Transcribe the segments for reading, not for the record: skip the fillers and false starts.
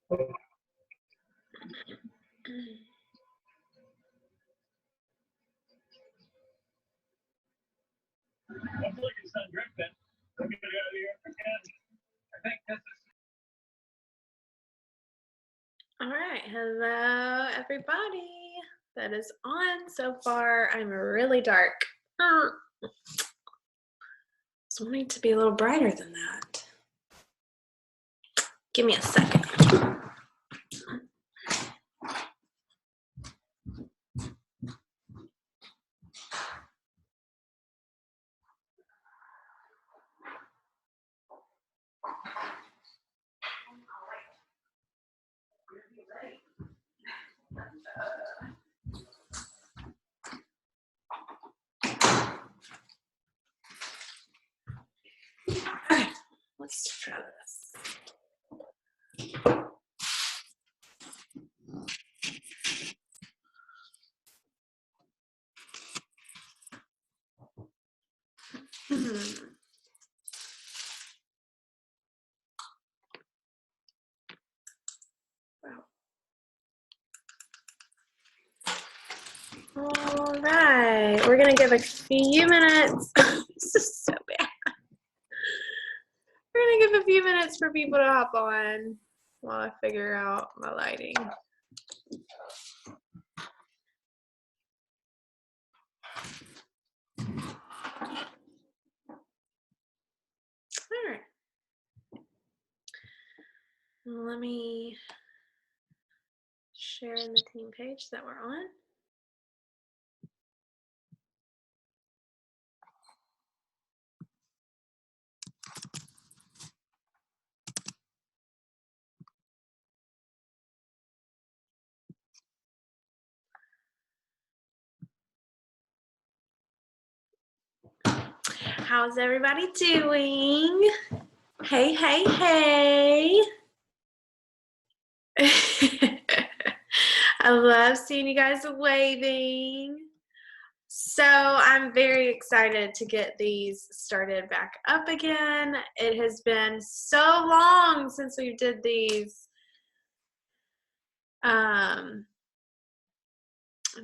All right, hello everybody that is on so far. I'm really dark. I was wanting to be a little brighter than that. Give me a second. Okay, let's try this. All right, we're gonna give a few minutes. This is so bad. We're gonna give a few minutes for people to hop on while I figure out my lighting. All right. Let me share in the team page that we're on. How's everybody doing? Hey, hey, hey. I love seeing you guys waving. So I'm very excited to get these started back up again. It has been so long since we did these.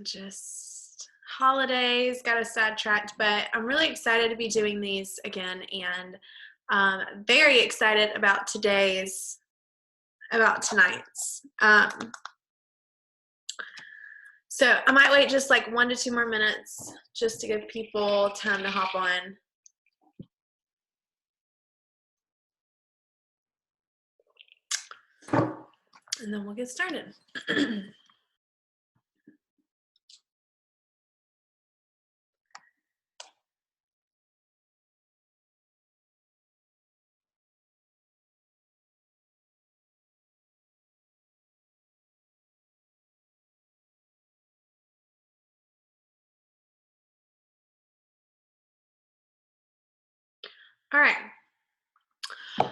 Just holidays, got us sidetracked, but I'm really excited to be doing these again, and very excited about tonight's. So I might wait just like 1 to 2 more minutes just to give people time to hop on. And then we'll get started. All right.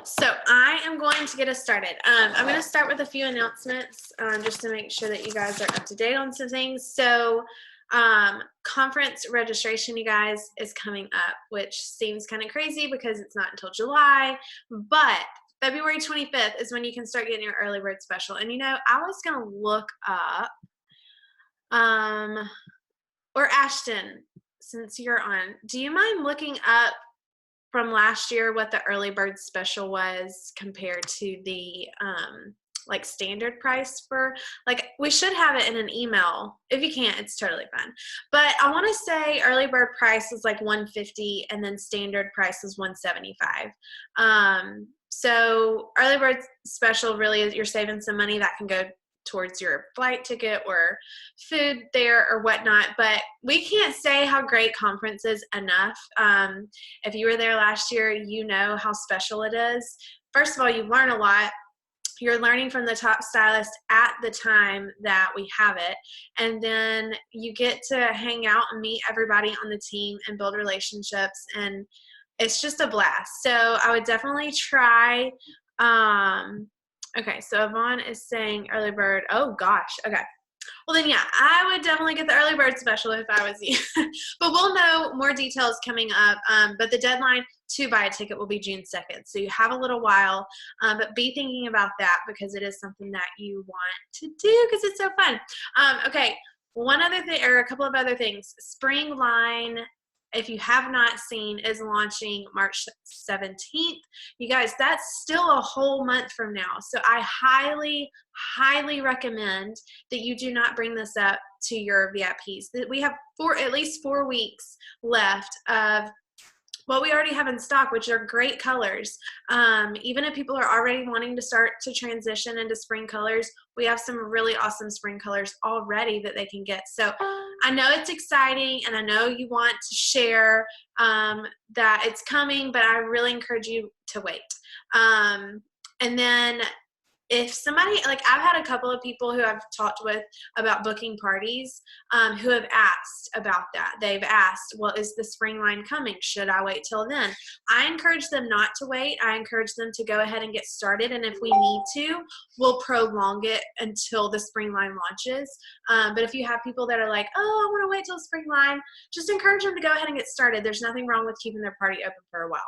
So I am going to get us started. I'm going to start with a few announcements just to make sure that you guys are up to date on some things. So conference registration, you guys, is coming up, which seems kind of crazy because it's not until July, but February 25th is when you can start getting your early bird special. And, you know, I was going to look up, or Ashton, since you're on, do you mind looking up from last year what the early bird special was compared to the like standard price for, like, we should have it in an email. If you can't, it's totally fine. But I want to say early bird price was like $150 and then standard price was $175. So early bird special really is, you're saving some money that can go towards your flight ticket or food there or whatnot, but we can't say how great conference is enough. If you were there last year, you know how special it is. First of all, you learn a lot. You're learning from the top stylist at the time that we have it, and then you get to hang out and meet everybody on the team and build relationships, and it's just a blast. So I would definitely try. Okay, so Yvonne is saying early bird. Oh gosh, okay. Well then, yeah, I would definitely get the early bird special if I was you. But we'll know more details coming up. But the deadline, to buy a ticket will be June 2nd. So you have a little while, but be thinking about that because it is something that you want to do because it's so fun. Okay, one other thing, or a couple of other things. Spring Line, if you have not seen, is launching March 17th. You guys, that's still a whole month from now. So I highly, highly recommend that you do not bring this up to your VIPs. We have at least 4 weeks left of what we already have in stock, which are great colors. Even if people are already wanting to start to transition into spring colors, we have some really awesome spring colors already that they can get. So I know it's exciting, and I know you want to share that it's coming, but I really encourage you to wait. And then if somebody, like I've had a couple of people who I've talked with about booking parties who have asked about that. They've asked, well, is the spring line coming? Should I wait till then? I encourage them not to wait. I encourage them to go ahead and get started. And if we need to, we'll prolong it until the spring line launches. But if you have people that are like, oh, I want to wait till the spring line, just encourage them to go ahead and get started. There's nothing wrong with keeping their party open for a while.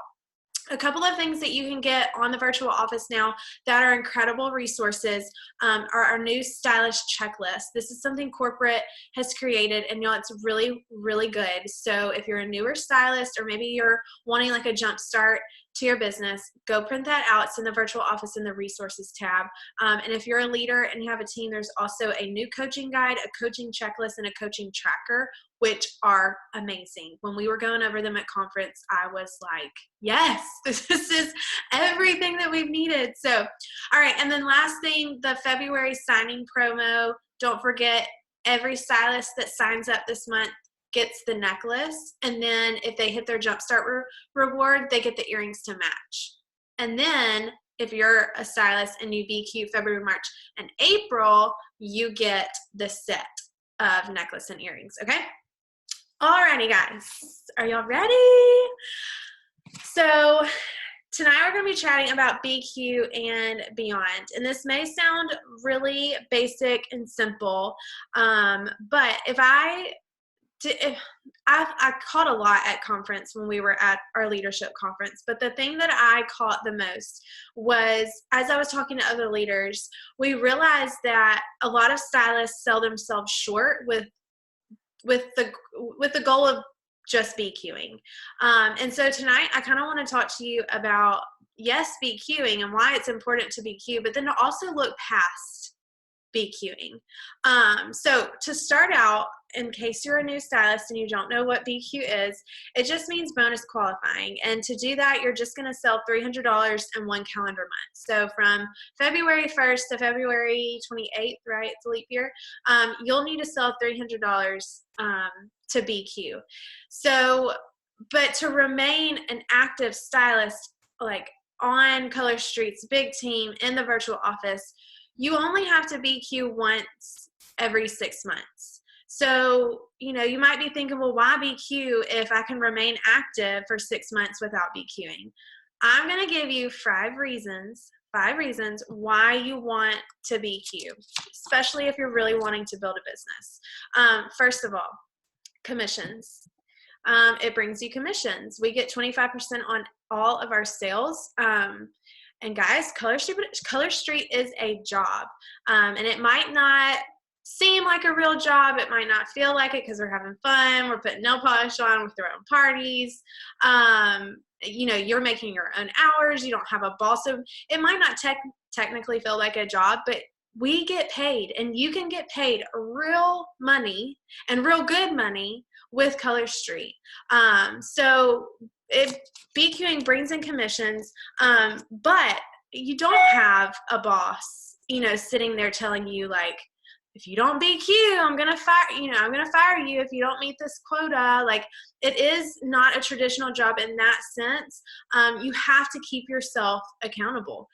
A couple of things that you can get on the virtual office now that are incredible resources are our new stylish checklist. This is something corporate has created, and it's really, really good. So if you're a newer stylist, or maybe you're wanting like a jump start to your business, go print that out. It's in the virtual office in the resources tab. And if you're a leader and you have a team, there's also a new coaching guide, a coaching checklist, and a coaching tracker, which are amazing. When we were going over them at conference, I was like, yes, this is everything that we've needed. So, all right. And then last thing, the February signing promo. Don't forget, every stylist that signs up this month gets the necklace, and then if they hit their Jumpstart reward, they get the earrings to match. And then if you're a stylist and you BQ February, March, and April, you get the set of necklace and earrings. Okay. Alrighty, guys, are y'all ready? So tonight we're going to be chatting about BQ and beyond. And this may sound really basic and simple, but I caught a lot at conference when we were at our leadership conference, but the thing that I caught the most was, as I was talking to other leaders, we realized that a lot of stylists sell themselves short with the goal of just BQing. And so tonight I kind of want to talk to you about, yes, BQing and why it's important to BQ, but then to also look past BQing. So to start out, in case you're a new stylist and you don't know what BQ is, it just means bonus qualifying. And to do that, you're just going to sell $300 in one calendar month. So from February 1st to February 28th, right? It's a leap year. You'll need to sell $300 to BQ. So, but to remain an active stylist, like on Color Street's big team in the virtual office, you only have to BQ once every 6 months. So, you might be thinking, well, why BQ if I can remain active for 6 months without BQing? I'm going to give you 5 reasons why you want to BQ, especially if you're really wanting to build a business. First of all, commissions. It brings you commissions. We get 25% on all of our sales. And guys, Color Street is a job. And it might not seem like a real job. It might not feel like it because we're having fun. We're putting nail polish on. We're throwing parties. You're making your own hours. You don't have a boss. So it might not technically feel like a job, but we get paid, and you can get paid real money and real good money with Color Street. So BQing brings in commissions, but you don't have a boss, sitting there telling you like, if you don't BQ, I'm going to fire you if you don't meet this quota. Like, it is not a traditional job in that sense. You have to keep yourself accountable.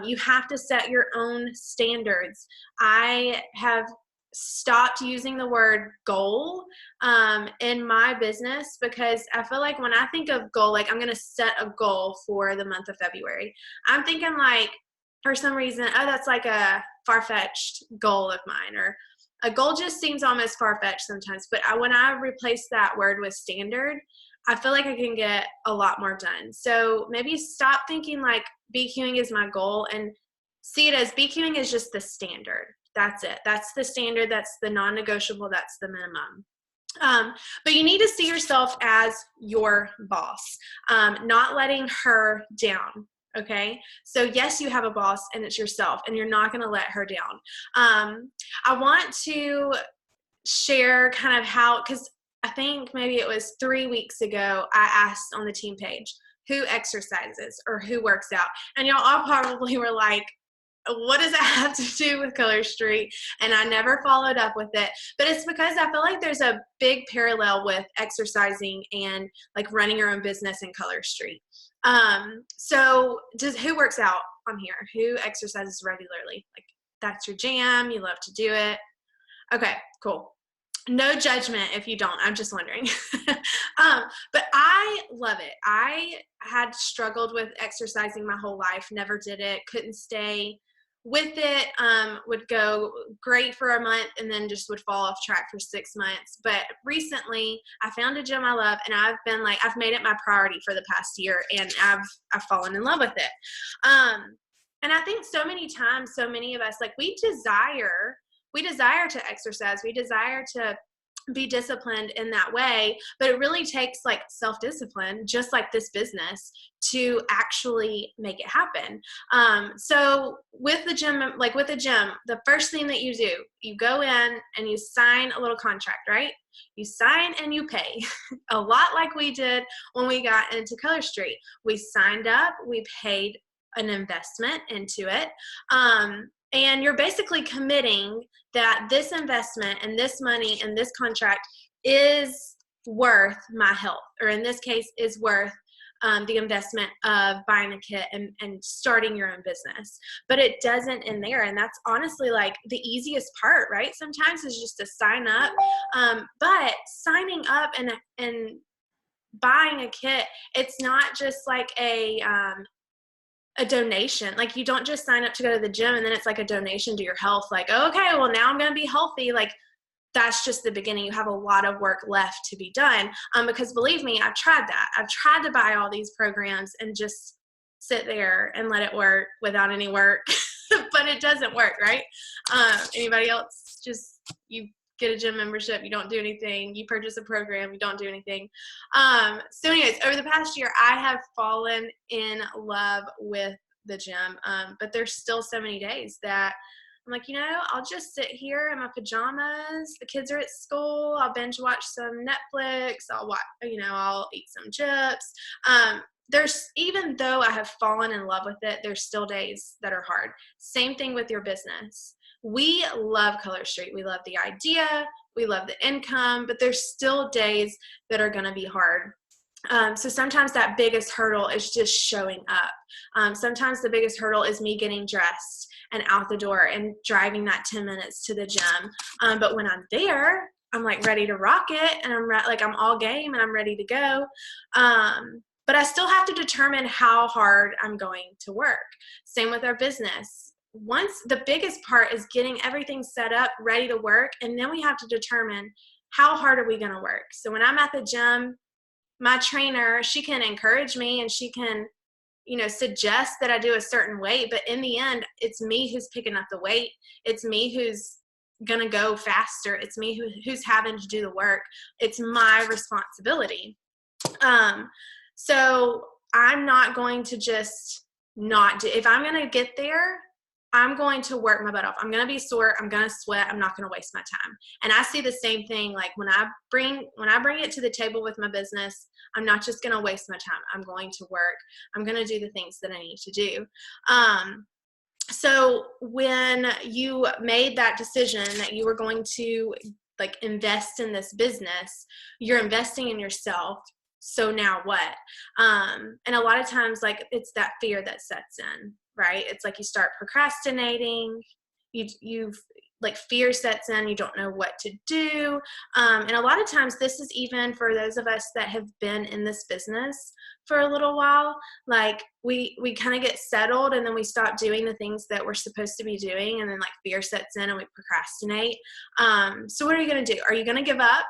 You have to set your own standards. I have stopped using the word goal in my business because I feel like when I think of goal, like I'm going to set a goal for the month of February, I'm thinking like, for some reason, oh, that's like a far-fetched goal of mine, or a goal just seems almost far-fetched sometimes. But when I replace that word with standard, I feel like I can get a lot more done. So maybe stop thinking like BQing is my goal and see it as BQing is just the standard. That's it. That's the standard. That's the non-negotiable. That's the minimum. But you need to see yourself as your boss, not letting her down. Okay. So yes, you have a boss and it's yourself and you're not going to let her down. I want to share kind of how, because I think maybe it was 3 weeks ago, I asked on the team page, who exercises or who works out? And y'all all probably were like, what does that have to do with Color Street? And I never followed up with it. But it's because I feel like there's a big parallel with exercising and like running your own business in Color Street. So who works out on here? Who exercises regularly? Like that's your jam. You love to do it. Okay, cool. No judgment if you don't. I'm just wondering. But I love it. I had struggled with exercising my whole life, never did it, couldn't stay with it, would go great for a month and then just would fall off track for 6 months. But recently I found a gym I love and I've made it my priority for the past year and I've fallen in love with it. And I think so many times, so many of us, like we desire to exercise. We desire to be disciplined in that way, but it really takes like self-discipline, just like this business, to actually make it happen. So with the gym, the first thing that you do, you go in and you sign a little contract, right? You sign and you pay a lot like we did when we got into Color Street. We signed up, we paid an investment into it. And you're basically committing that this investment and this money and this contract is worth my health, or in this case is worth the investment of buying a kit and starting your own business. But it doesn't end there. And that's honestly like the easiest part, right? Sometimes is just to sign up. But signing up and buying a kit, it's not just like a donation. Like you don't just sign up to go to the gym and then it's like a donation to your health. Like, oh, okay, well now I'm going to be healthy. Like that's just the beginning. You have a lot of work left to be done. Because believe me, I've tried that. I've tried to buy all these programs and just sit there and let it work without any work, but it doesn't work, right? Anybody else? Just you get a gym membership, you don't do anything. You purchase a program, you don't do anything. So anyways, over the past year, I have fallen in love with the gym. But there's still so many days that I'm like, I'll just sit here in my pajamas. The kids are at school. I'll binge watch some Netflix. I'll eat some chips. Even though I have fallen in love with it, there's still days that are hard. Same thing with your business. We love Color Street. We love the idea. We love the income, but there's still days that are going to be hard. So sometimes that biggest hurdle is just showing up. Sometimes the biggest hurdle is me getting dressed and out the door and driving that 10 minutes to the gym. But when I'm there, I'm like ready to rock it and I'm all game and I'm ready to go. But I still have to determine how hard I'm going to work. Same with our business. Once the biggest part is getting everything set up, ready to work, and then we have to determine how hard are we going to work. So when I'm at the gym, my trainer, she can encourage me and she can, suggest that I do a certain weight, but in the end, it's me who's picking up the weight. It's me who's going to go faster. It's me who's having to do the work. It's my responsibility. So I'm not going to just not do, if I'm going to get there, I'm going to work my butt off. I'm going to be sore. I'm going to sweat. I'm not going to waste my time. And I see the same thing. Like when I bring it to the table with my business, I'm not just going to waste my time. I'm going to work. I'm going to do the things that I need to do. So when you made that decision that you were going to like invest in this business, you're investing in yourself. So now what? And a lot of times, like it's that fear that sets in, right? It's like you start procrastinating. You've like fear sets in. You don't know what to do. And a lot of times, this is even for those of us that have been in this business for a little while. Like we kind of get settled, and then we stop doing the things that we're supposed to be doing, and then like fear sets in, and we procrastinate. So what are you going to do? Are you going to give up,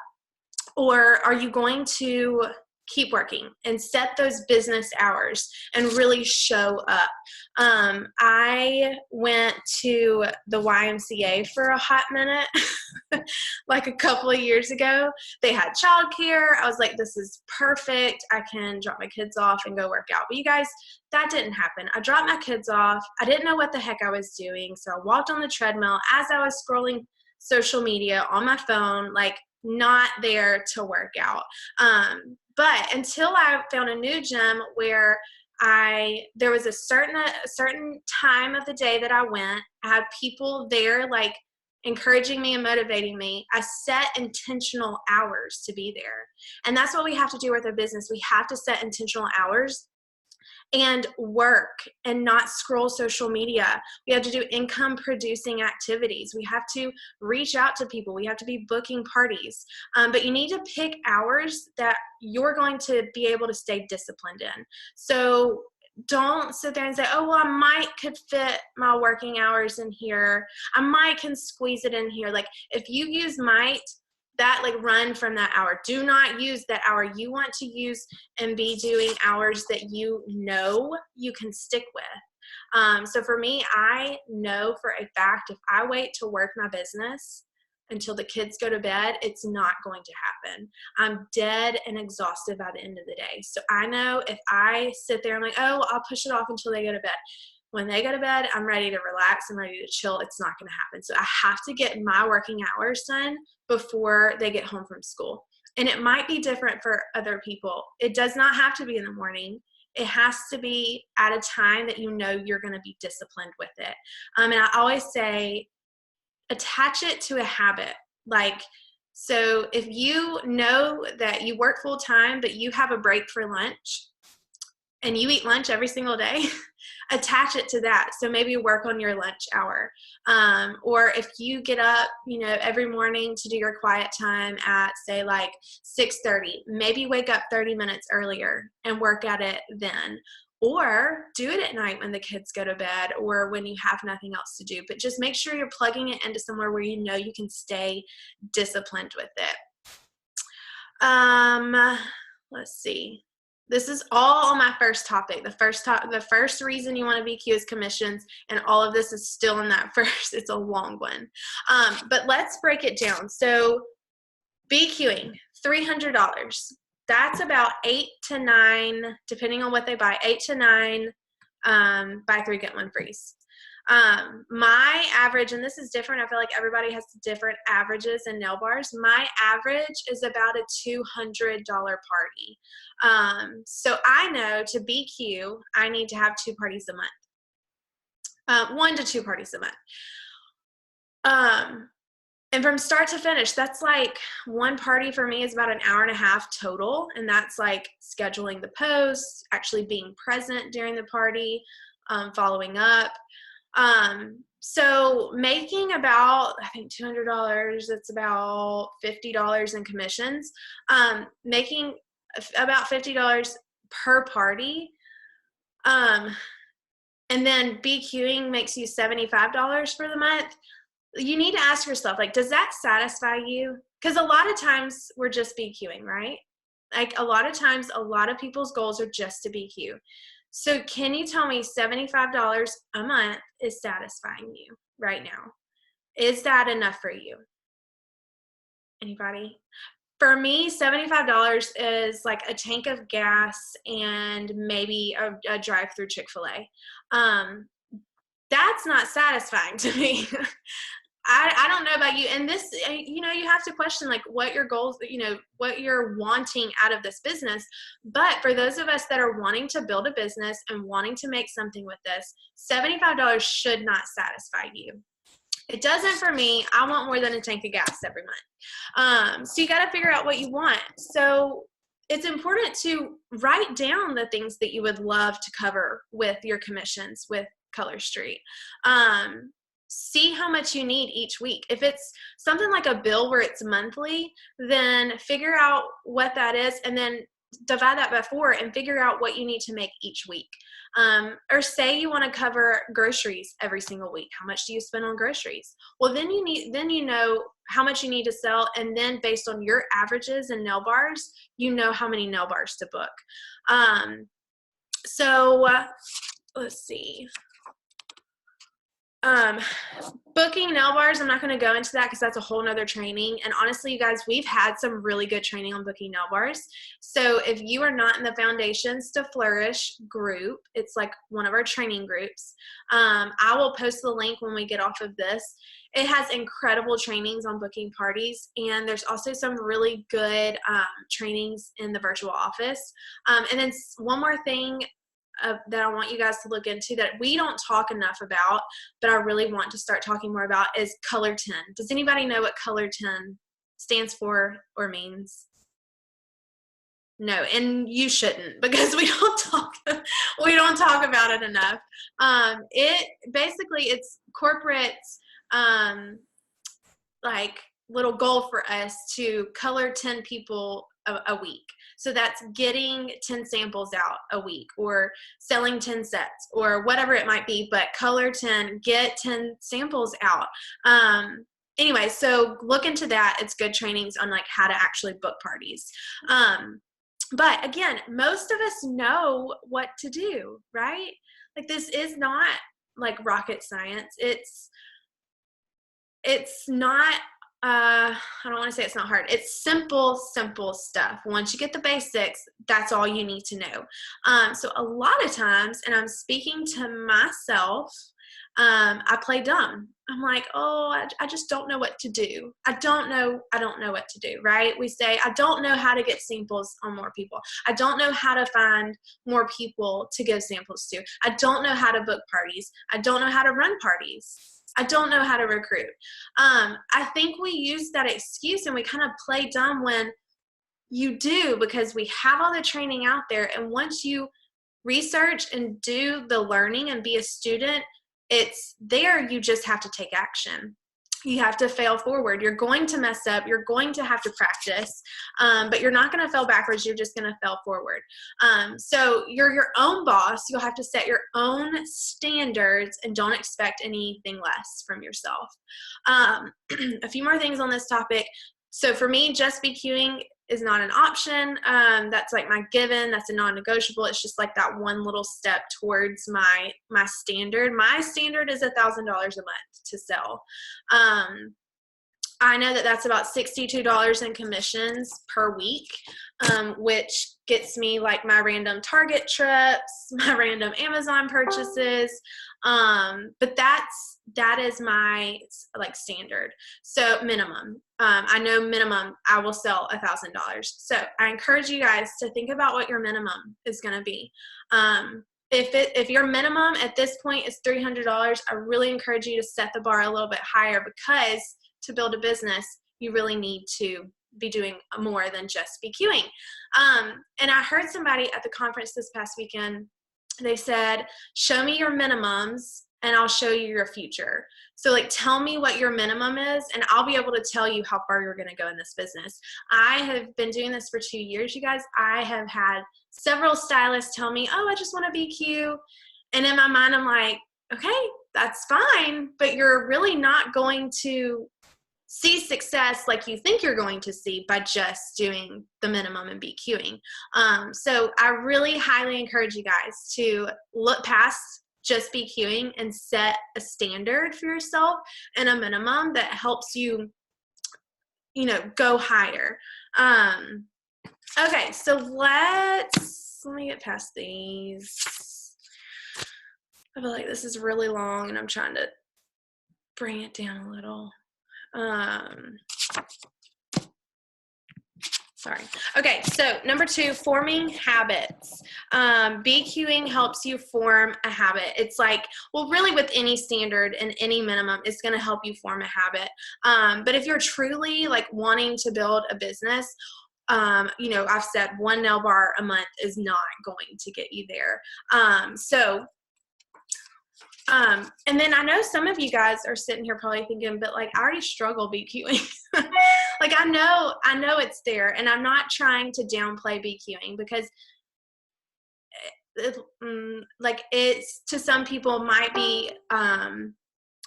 or are you going to keep working and set those business hours and really show up. I went to the YMCA for a hot minute, like a couple of years ago. They had childcare. I was like, this is perfect. I can drop my kids off and go work out. But you guys, that didn't happen. I dropped my kids off. I didn't know what the heck I was doing. So I walked on the treadmill as I was scrolling social media on my phone, like not there to work out. But until I found a new gym where there was a certain time of the day that I went, I had people there like encouraging me and motivating me. I set intentional hours to be there. And that's what we have to do with our business. We have to set intentional hours and work and not scroll social media. We have to do income producing activities. We have to reach out to people. We have to be booking parties. But you need to pick hours that you're going to be able to stay disciplined in. So don't sit there and say, oh, well, I could fit my working hours in here. I can squeeze it in here. Like if you use might, that like run from that hour. Do not use that hour. You want to use and be doing hours that you know you can stick with. So for me, I know for a fact if I wait to work my business until the kids go to bed, it's not going to happen. I'm dead and exhausted by the end of the day. So I know if I sit there, I'm like, oh, I'll push it off until they go to bed. When they go to bed, I'm ready to relax. I'm ready to chill. It's not going to happen. So I have to get my working hours done before they get home from school. And it might be different for other people. It does not have to be in the morning. It has to be at a time that you know you're going to be disciplined with it. And I always say, attach it to a habit. Like, so if you know that you work full time, but you have a break for lunch and you eat lunch every single day, attach it to that. So maybe work on your lunch hour. Or if you get up, every morning to do your quiet time at say like 6:30, maybe wake up 30 minutes earlier and work at it then. Or do it at night when the kids go to bed or when you have nothing else to do. But just make sure you're plugging it into somewhere where you know you can stay disciplined with it. Let's see. This is all on my first topic. The first reason you want to BQ is commissions, and all of this is still in that first. It's a long one. But let's break it down. So BQing, $300. That's about 8 to 9, depending on what they buy, 8 to 9 buy 3 get 1 frees. My average, and this is different, I feel like everybody has different averages in nail bars. My average is about a $200 party. So I know to BQ, I need to have 2 parties a month. 1 to 2 parties a month. And from start to finish, that's like one party for me is about an hour and a half total. And that's like scheduling the posts, actually being present during the party, following up. So making about, I think $200, that's about $50 in commissions, making about $50 per party. And then BQing makes you $75 for the month. You need to ask yourself, like, does that satisfy you? Because a lot of times we're just BQing, right? Like a lot of times, a lot of people's goals are just to BQ. So can you tell me $75 a month is satisfying you right now? Is that enough for you? Anybody? For me, $75 is like a tank of gas and maybe a drive-through Chick-fil-A. That's not satisfying to me. I don't know about you. And this, you have to question like what your goals, what you're wanting out of this business. But for those of us that are wanting to build a business and wanting to make something with this, $75 should not satisfy you. It doesn't for me. I want more than a tank of gas every month. So you got to figure out what you want. So it's important to write down the things that you would love to cover with your commissions with Color Street. See how much you need each week. If it's something like a bill where it's monthly, then figure out what that is and then divide that by 4 and figure out what you need to make each week. Or say you want to cover groceries every single week. How much do you spend on groceries? Well, then you know how much you need to sell, and then based on your averages and nail bars, you know how many nail bars to book. Let's see. Booking nail bars, I'm not going to go into that because that's a whole nother training. And honestly, you guys, we've had some really good training on booking nail bars. So if you are not in the Foundations to Flourish group, it's like one of our training groups. I will post the link when we get off of this. It has incredible trainings on booking parties, and there's also some really good trainings in the virtual office. And then one more thing that I want you guys to look into that we don't talk enough about, but I really want to start talking more about, is Color 10. Does anybody know what Color 10 stands for or means? No, and you shouldn't, because we don't talk about it enough. It's corporate like little goal for us to color 10 people a week. So that's getting 10 samples out a week, or selling 10 sets, or whatever it might be, but color 10, get 10 samples out. Anyway, so look into that. It's good trainings on like how to actually book parties. But again, most of us know what to do, right? Like, this is not like rocket science. It's not, I don't want to say it's not hard. It's simple stuff. Once you get the basics, that's all you need to know. So a lot of times, and I'm speaking to myself, I play dumb. I'm like, oh, I just don't know what to do. I don't know what to do, right? We say, I don't know how to get samples on more people. I don't know how to find more people to give samples to. I don't know how to book parties. I don't know how to run parties. I don't know how to recruit. I think we use that excuse and we kind of play dumb when you do, because we have all the training out there. And once you research and do the learning and be a student, it's there. You just have to take action. You have to fail forward. You're going to mess up. You're going to have to practice, but you're not going to fail backwards. You're just going to fail forward. So you're your own boss. You'll have to set your own standards and don't expect anything less from yourself. A few more things on this topic. So for me, just BQing is not an option. That's like my given. That's a non-negotiable. It's just like that one little step towards my standard. My standard is $1,000 a month to sell. I know that that's about $62 in commissions per week, which gets me like my random Target trips, my random Amazon purchases. But that is my like standard. So minimum, I know minimum I will sell $1,000. So I encourage you guys to think about what your minimum is going to be. If your minimum at this point is $300, I really encourage you to set the bar a little bit higher, because to build a business, you really need to be doing more than just BQing. And I heard somebody at the conference this past weekend, they said, show me your minimums and I'll show you your future. So like, tell me what your minimum is and I'll be able to tell you how far you're going to go in this business. I have been doing this for 2 years, you guys. I have had several stylists tell me, oh, I just want to BQ. And in my mind, I'm like, okay, that's fine, but you're really not going to see success like you think you're going to see by just doing the minimum and BQing. So I really highly encourage you guys to look past just BQing and set a standard for yourself and a minimum that helps you, go higher. Okay, so let me get past these. I feel like this is really long and I'm trying to bring it down a little. Sorry. Okay, so number 2, forming habits. BQing helps you form a habit. It's like, well, really with any standard and any minimum, it's going to help you form a habit. But if you're truly like wanting to build a business, I've said 1 nail bar a month is not going to get you there. And then I know some of you guys are sitting here probably thinking, but like, I already struggle BQing. Like, Like, I know it's there, and I'm not trying to downplay BQing because like, it's, to some people might be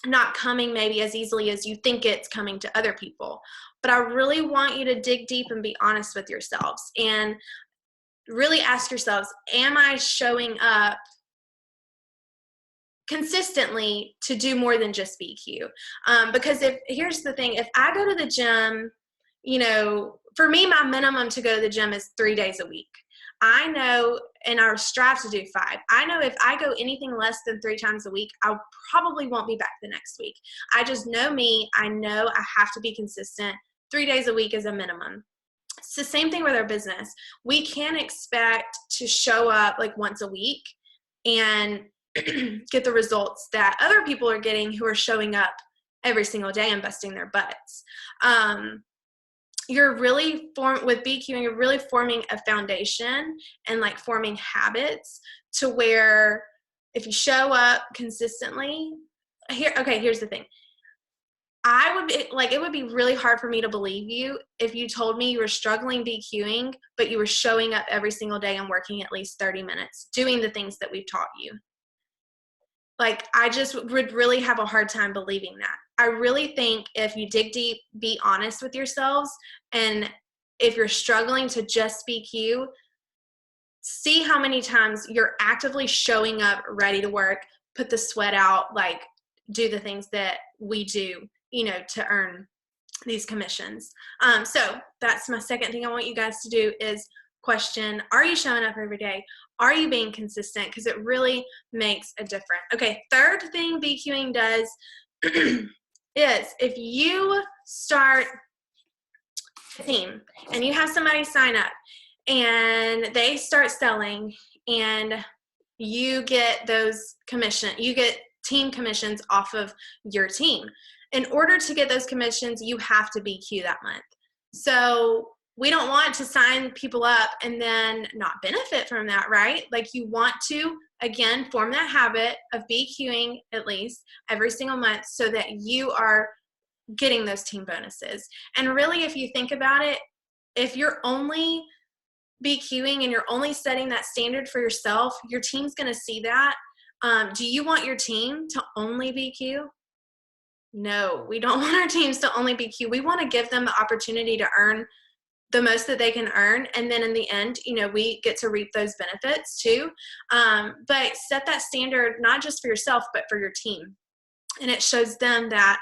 not coming maybe as easily as you think it's coming to other people. But I really want you to dig deep and be honest with yourselves and really ask yourselves, am I showing up consistently to do more than just BQ? Because here's the thing, if I go to the gym, you know, for me, my minimum to go to the gym is 3 days a week. I know, and I strive to do 5. I know if I go anything less than 3 times a week, I probably won't be back the next week. I just know me. I know I have to be consistent. 3 days a week is a minimum. It's the same thing with our business. We can't expect to show up like once a week and get the results that other people are getting who are showing up every single day and busting their butts. You're really with BQing, you're really forming a foundation and like forming habits to where if you show up consistently, here's the thing. It would be really hard for me to believe you if you told me you were struggling BQing, but you were showing up every single day and working at least 30 minutes, doing the things that we've taught you. Like, I just would really have a hard time believing that. I really think if you dig deep, be honest with yourselves, and if you're struggling to just BQ, see how many times you're actively showing up ready to work, put the sweat out, like do the things that we do, you know, to earn these commissions. So that's my second thing I want you guys to do is question, are you showing up every day? Are you being consistent? Because it really makes a difference. Okay, third thing BQing does is if you start a team and you have somebody sign up and they start selling and you get you get team commissions off of your team. In order to get those commissions, you have to BQ that month. So we don't want to sign people up and then not benefit from that, right? Like, you want to, again, form that habit of BQing at least every single month so that you are getting those team bonuses. And really, if you think about it, if you're only BQing and you're only setting that standard for yourself, your team's going to see that. Do you want your team to only BQ? No, we don't want our teams to only BQ. We want to give them the opportunity to earn the most that they can earn, and then in the end, you know, we get to reap those benefits too. But set that standard not just for yourself, but for your team. And it shows them that,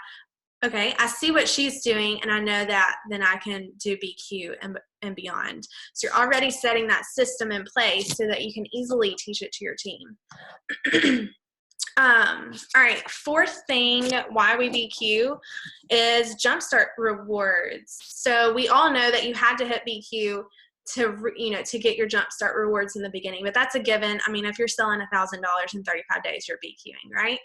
okay, I see what she's doing, and I know that then I can do BQ and beyond. So you're already setting that system in place so that you can easily teach it to your team. All right, fourth thing why we BQ is Jumpstart rewards. So we all know that you had to hit BQ to get your Jumpstart rewards in the beginning, but that's a given. I mean, if you're selling $1,000 in 35 days, you're BQing, right?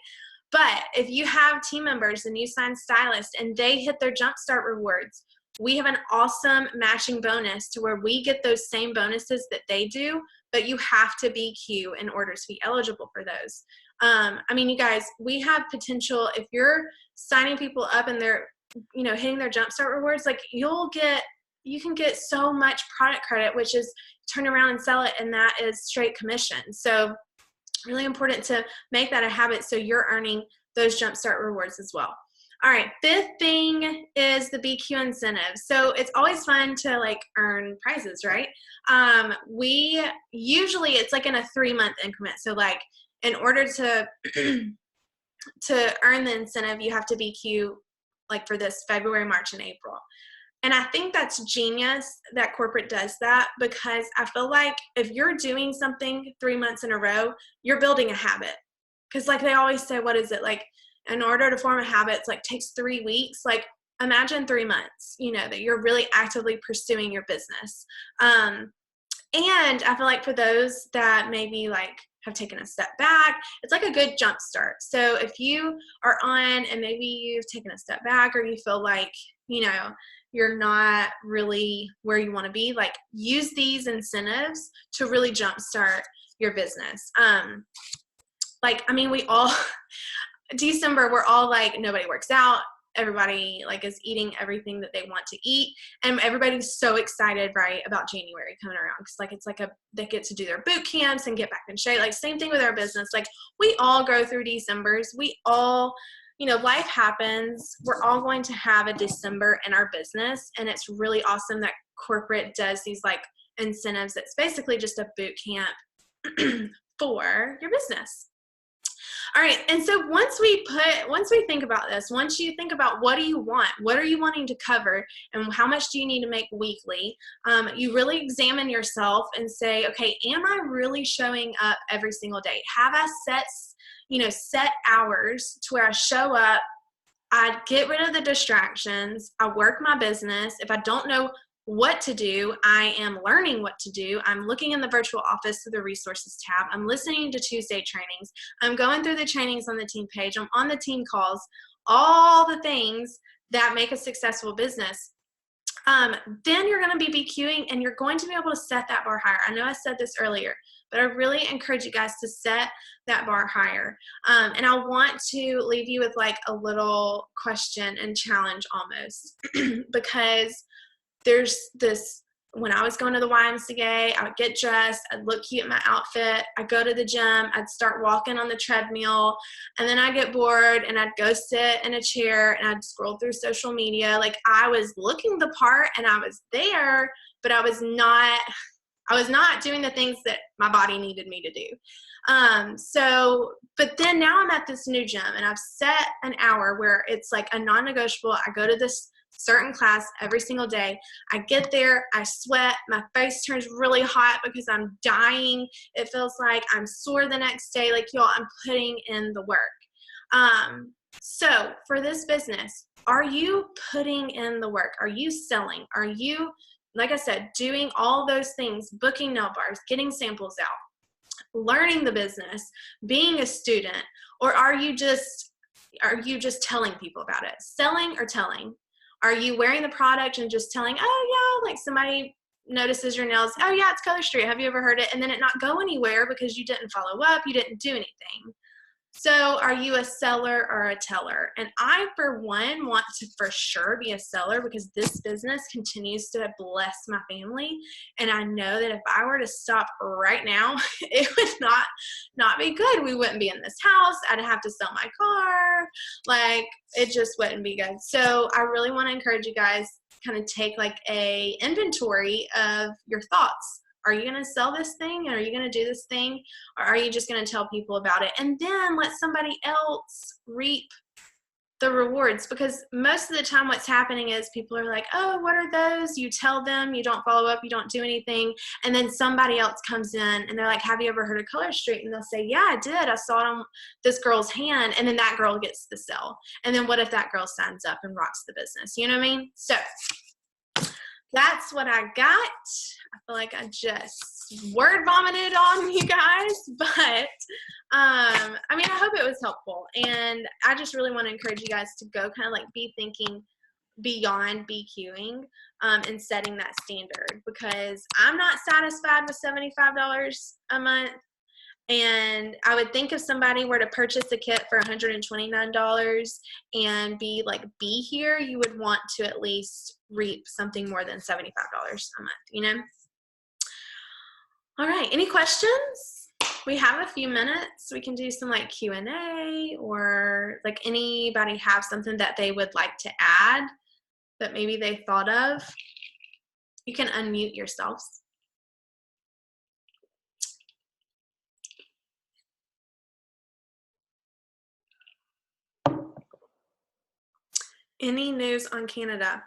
But if you have team members and you sign stylists and they hit their Jumpstart rewards, we have an awesome matching bonus to where we get those same bonuses that they do, but you have to BQ in order to be eligible for those. I mean, you guys, we have potential. If you're signing people up and they're, hitting their Jumpstart rewards, like you can get so much product credit, which is turn around and sell it, and that is straight commission. So really important to make that a habit so you're earning those Jumpstart rewards as well. All right, fifth thing is the BQ incentive. So it's always fun to earn prizes, right? We usually, it's in a 3-month increment. So in order to earn the incentive, you have to BQ for this February, March, and April. And I think that's genius that corporate does that, because I feel like if you're doing something 3 months in a row, you're building a habit. Because they always say, what is it? In order to form a habit, it takes 3 weeks. Imagine 3 months, that you're really actively pursuing your business. And I feel like for those that maybe have taken a step back, it's a good jump start. So if you are on and maybe you've taken a step back, or you feel you're not really where you want to be, use these incentives to really jumpstart your business. We all, December, we're all nobody works out. everybody like is eating everything that they want to eat, and everybody's so excited, right, about January coming around, because like it's like they get to do their boot camps and get back in shape. Like same thing with our business. Like we all go through Decembers. We all, you know, life happens. We're all going to have a December in our business, and it's really awesome that corporate does these like incentives. It's basically just a boot camp for your business. All right, and so once we think about this, once you think about what do you want, what are you wanting to cover, and how much do you need to make weekly, you really examine yourself and say, okay, am I really showing up every single day? Have I set hours to where I show up, I get rid of the distractions, I work my business. If I don't know what to do, I am learning what to do. I'm looking in the virtual office through the resources tab. I'm listening to Tuesday trainings. I'm going through the trainings on the team page. I'm on the team calls, all the things that make a successful business. Then you're going to be BQing, and you're going to be able to set that bar higher. I know I said this earlier, but I really encourage you guys to set that bar higher. And I want to leave you with like a little question and challenge almost, because there's this, when I was going to the YMCA, I would get dressed, I'd look cute in my outfit, I'd go to the gym, I'd start walking on the treadmill, and then I'd get bored and I'd go sit in a chair and I'd scroll through social media. Like I was looking the part and I was there, but I was not doing the things that my body needed me to do. But then now I'm at this new gym, and I've set an hour where it's like a non-negotiable. I go to this certain class every single day. I get there, I sweat, my face turns really hot because I'm dying. It feels like I'm sore the next day. Like, y'all, I'm putting in the work. So for this business, are you putting in the work? Are you selling? Are you, like I said, doing all those things, booking nail bars, getting samples out, learning the business, being a student? Or are you just telling people about it? Selling or telling? Are you wearing the product and just telling, oh yeah, like somebody notices your nails, oh yeah, it's Color Street, have you ever heard it? And then it not go anywhere because you didn't follow up, you didn't do anything. So are you a seller or a teller? And I, for one, want to for sure be a seller, because this business continues to bless my family. And I know that if I were to stop right now, it would not be good. We wouldn't be in this house. I'd have to sell my car. Like, it just wouldn't be good. So I really want to encourage you guys kind of take like a inventory of your thoughts. Are you going to sell this thing? Are you going to do this thing? Or are you just going to tell people about it? And then let somebody else reap the rewards. Because most of the time what's happening is people are like, oh, what are those? You tell them, you don't follow up, you don't do anything. And then somebody else comes in and they're like, have you ever heard of Color Street? And they'll say, yeah, I did. I saw it on this girl's hand. And then that girl gets the sell. And then what if that girl signs up and rocks the business? You know what I mean? So that's what I got. I feel like I just word vomited on you guys, but I mean, I hope it was helpful. And I just really want to encourage you guys to go kind of like be thinking beyond BQing and setting that standard, because I'm not satisfied with $75 a month. And I would think if somebody were to purchase a kit for $129 and be here, you would want to at least reap something more than $75 a month, you know? All right, any questions? We have a few minutes. We can do some like Q&A, or like anybody have something that they would like to add that maybe they thought of. You can unmute yourselves. Any news on Canada?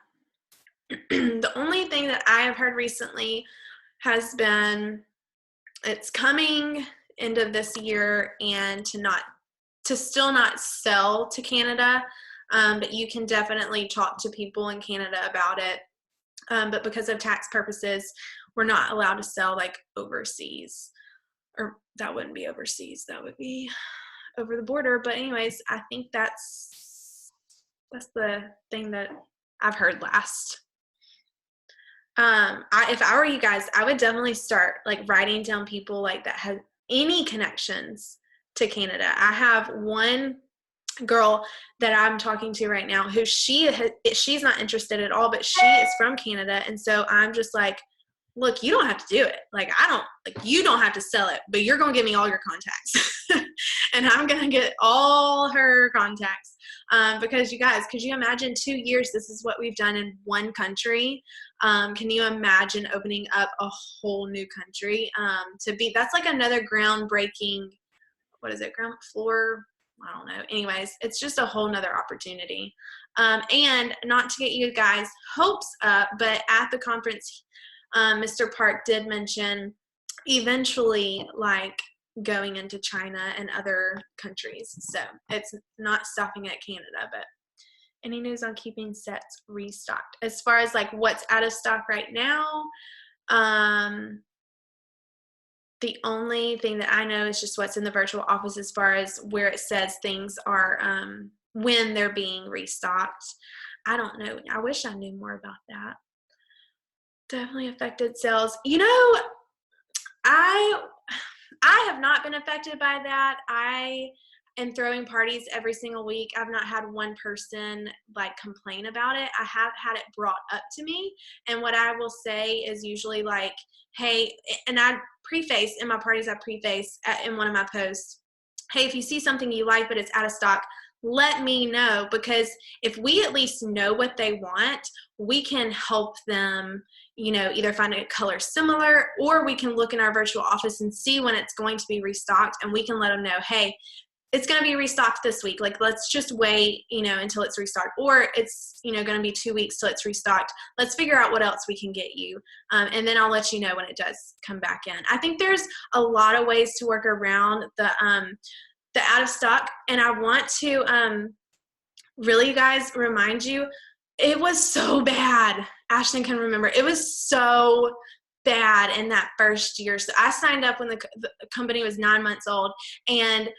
The only thing that I have heard recently has been it's coming end of this year, and to still not sell to Canada, but you can definitely talk to people in Canada about it. But because of tax purposes, we're not allowed to sell like overseas, or that wouldn't be overseas, that would be over the border. But anyways, I think that's the thing that I've heard last. If I were you guys, I would definitely start like writing down people like that have any connections to Canada. I have one girl that I'm talking to right now who she's not interested at all, but she is from Canada. And so I'm just like, look, you don't have to do it. Like, you don't have to sell it, but you're going to give me all your contacts and I'm going to get all her contacts. Because you guys, could you imagine 2 years? This is what we've done in one country. Can you imagine opening up a whole new country? That's like another groundbreaking, what is it? Ground floor? I don't know. Anyways, it's just a whole nother opportunity. And not to get you guys hopes up, but at the conference, Mr. Park did mention eventually like going into China and other countries. So it's not stopping at Canada, but any news on keeping sets restocked? As far as like what's out of stock right now, the only thing that I know is just what's in the virtual office as far as where it says things are, when they're being restocked. I don't know. I wish I knew more about that. Definitely affected sales. You know, I have not been affected by that. I am throwing parties every single week. I've not had one person like complain about it. I have had it brought up to me. And what I will say is usually like, hey, and I preface in my parties, I preface in one of my posts, hey, if you see something you like but it's out of stock, let me know, because if we at least know what they want, we can help them, you know, either find a color similar, or we can look in our virtual office and see when it's going to be restocked, and we can let them know, hey, it's going to be restocked this week. Like, let's just wait, you know, until it's restocked, or it's, you know, going to be 2 weeks till it's restocked. Let's figure out what else we can get you. And then I'll let you know when it does come back in. I think there's a lot of ways to work around the out of stock. And I want to really, you guys, remind you, it was so bad. Ashton can remember. It was so bad in that first year. So I signed up when the company was 9 months old, and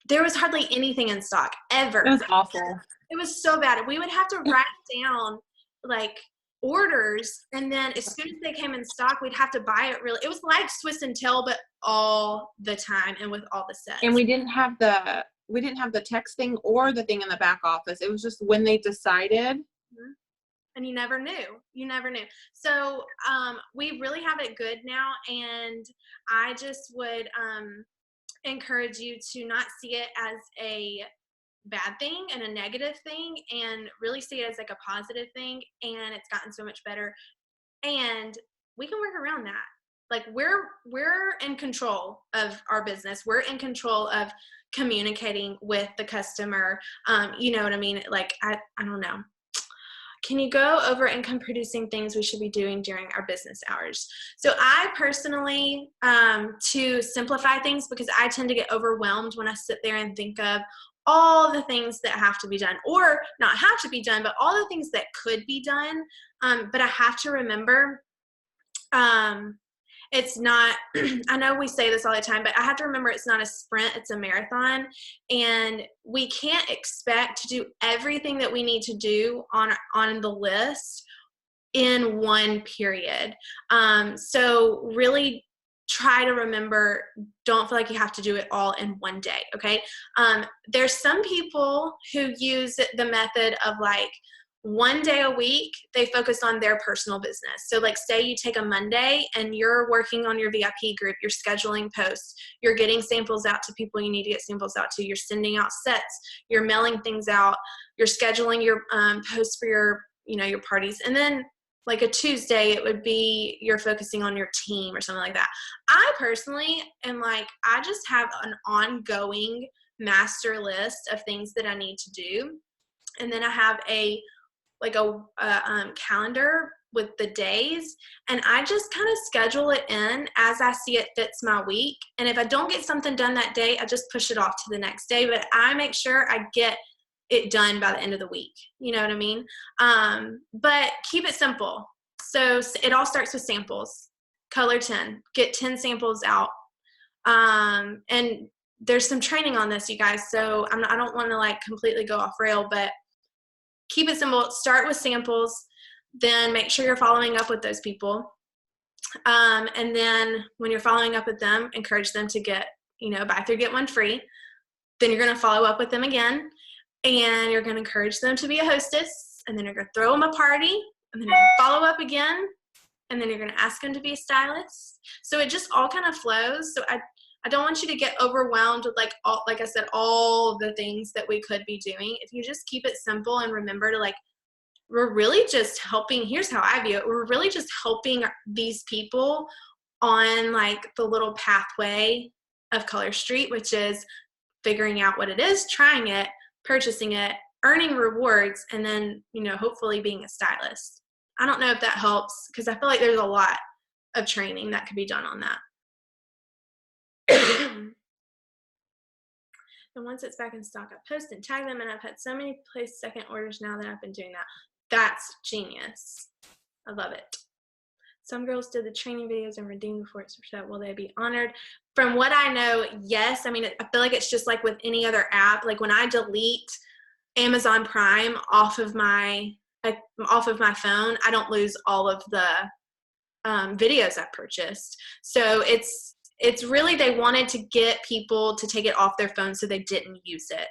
there was hardly anything in stock ever. It was awful. It was so bad. We would have to write down like orders, and then as soon as they came in stock, we'd have to buy it. Really, it was like Swiss and Tell, but all the time and with all the sets. And we didn't have the texting or the thing in the back office. It was just when they decided. Mm-hmm. And you never knew. So we really have it good now, and I just would encourage you to not see it as a bad thing and a negative thing, and really see it as like a positive thing. And it's gotten so much better, and we can work around that. Like, we're in control of our business. We're in control of communicating with the customer. You know what I mean? Like, I don't know. Can you go over income producing things we should be doing during our business hours? So I personally, to simplify things, because I tend to get overwhelmed when I sit there and think of all the things that have to be done, or not have to be done, but all the things that could be done. But I have to remember, it's not, I know we say this all the time, but I have to remember it's not a sprint, it's a marathon. And we can't expect to do everything that we need to do on the list in one period. So really try to remember, don't feel like you have to do it all in one day, okay? There's some people who use the method of like, 1 day a week, they focus on their personal business. So like, say you take a Monday and you're working on your VIP group, you're scheduling posts, you're getting samples out to people you need to get samples out to, you're sending out sets, you're mailing things out, you're scheduling your posts for your, you know, your parties. And then like a Tuesday, it would be you're focusing on your team or something like that. I personally am like, I just have an ongoing master list of things that I need to do. And then I have a calendar with the days, and I just kind of schedule it in as I see it fits my week. And if I don't get something done that day, I just push it off to the next day, but I make sure I get it done by the end of the week. You know what I mean? But keep it simple. So it all starts with samples. Color 10, get 10 samples out. And there's some training on this, you guys. So I don't want to like completely go off rail, but keep it simple. Start with samples, then make sure you're following up with those people. And then when you're following up with them, encourage them to get, you know, buy 3, get 1 free. Then you're going to follow up with them again. and you're going to encourage them to be a hostess, and then you're going to throw them a party, and then you're going to follow up again, and then you're going to ask them to be a stylist. So it just all kind of flows. So I don't want you to get overwhelmed with like I said, all the things that we could be doing. If you just keep it simple and remember to like, we're really just helping. Here's how I view it. We're really just helping these people on like the little pathway of Color Street, which is figuring out what it is, trying it, purchasing it, earning rewards, and then, you know, hopefully being a stylist. I don't know if that helps, because I feel like there's a lot of training that could be done on that. And once it's back in stock, I post and tag them, and I've had so many place second orders now that I've been doing that. That's genius. I love it. Some girls did the training videos and redeemed before it's set. Will they be honored? From what I know, yes. I mean, I feel like it's just like with any other app. Like when I delete Amazon Prime off of my phone, I don't lose all of the videos I purchased. So it's really, they wanted to get people to take it off their phone so they didn't use it.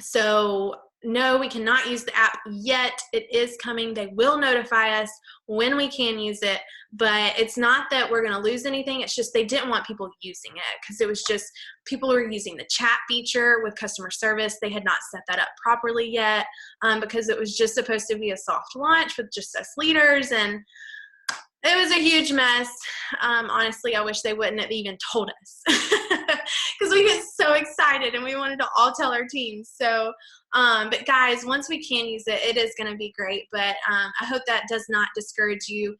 So no, we cannot use the app yet. It is coming. They will notify us when we can use it, but it's not that we're going to lose anything. It's just they didn't want people using it, because it was just people were using the chat feature with customer service. They had not set that up properly yet, because it was just supposed to be a soft launch with just us leaders, and it was a huge mess. Honestly, I wish they wouldn't have even told us, because we get so excited and we wanted to all tell our teams. So, but guys, once we can use it, it is going to be great. But I hope that does not discourage you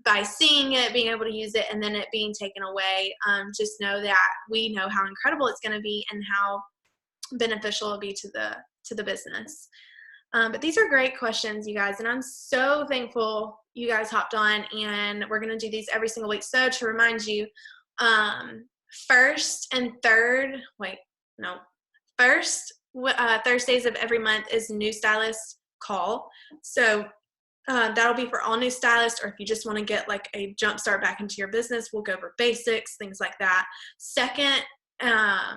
by seeing it, being able to use it, and then it being taken away. Just know that we know how incredible it's going to be and how beneficial it'll be to the business. But these are great questions, you guys, and I'm so thankful you guys hopped on, and we're going to do these every single week. So to remind you, first Thursdays of every month is new stylist call. So that'll be for all new stylists, or if you just want to get like a jump start back into your business, we'll go over basics, things like that. Second, I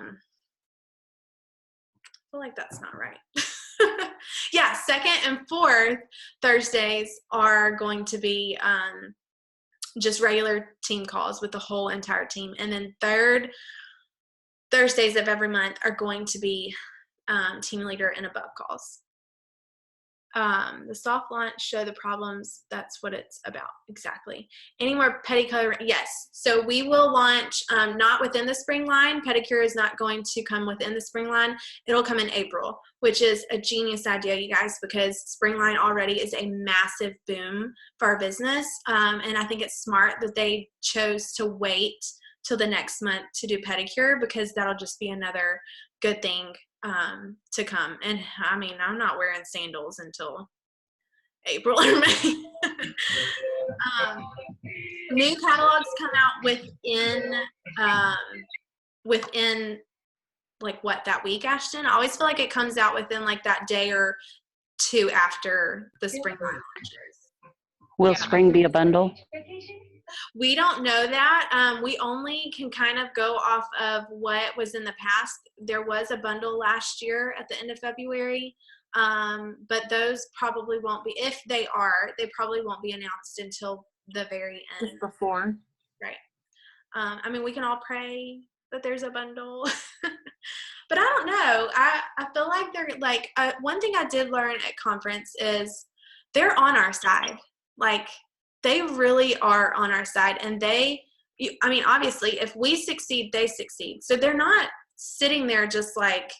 feel like that's not right. Yeah, second and fourth Thursdays are going to be just regular team calls with the whole entire team. And then third Thursdays of every month are going to be team leader and above calls. The soft launch, show the problems. That's what it's about. Exactly. Any more pedicure? Yes. So we will launch, not within the spring line. Pedicure is not going to come within the spring line. It'll come in April, which is a genius idea, you guys, because spring line already is a massive boom for our business. And I think it's smart that they chose to wait till the next month to do pedicure, because that'll just be another good thing to come. And I mean, I'm not wearing sandals until April or May. New catalogs come out within like what, that week, Ashton? I always feel like it comes out within like that day or two after the spring line launches. Will spring be a bundle? We don't know that. We only can kind of go off of what was in the past. There was a bundle last year at the end of February, but those probably won't be, if they are, they probably won't be announced until the very end. Just before. Right. I mean, we can all pray that there's a bundle. But I don't know. I feel like they're like, one thing I did learn at conference is they're on our side. Like, they really are on our side, and I mean, obviously, if we succeed, they succeed. So they're not sitting there just like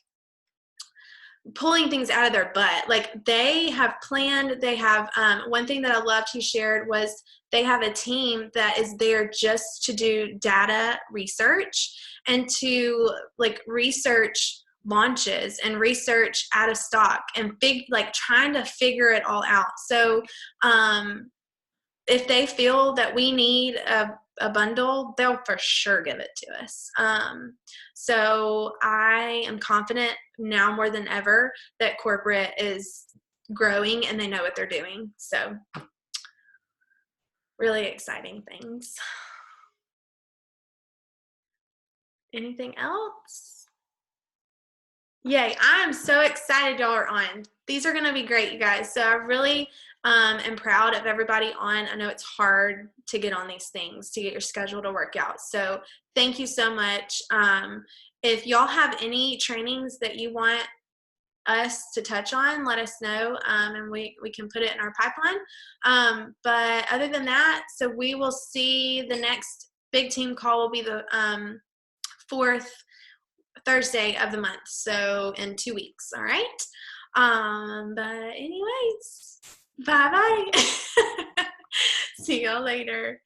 pulling things out of their butt. Like, they have planned. They have, one thing that I loved he shared was they have a team that is there just to do data research and to like research launches and research out of stock and trying to figure it all out. So, if they feel that we need a bundle, they'll for sure give it to us. So I am confident now more than ever that corporate is growing and they know what they're doing. So really exciting things. Anything else? Yay. I'm so excited y'all are on. These are going to be great, you guys. So I really am proud of everybody on. I know it's hard to get on these things, to get your schedule to work out. So thank you so much. If y'all have any trainings that you want us to touch on, let us know, and we can put it in our pipeline. But other than that, so we will see the next big team call will be the fourth Thursday of the month, so in 2 weeks. All right. But anyways, bye bye. See y'all later.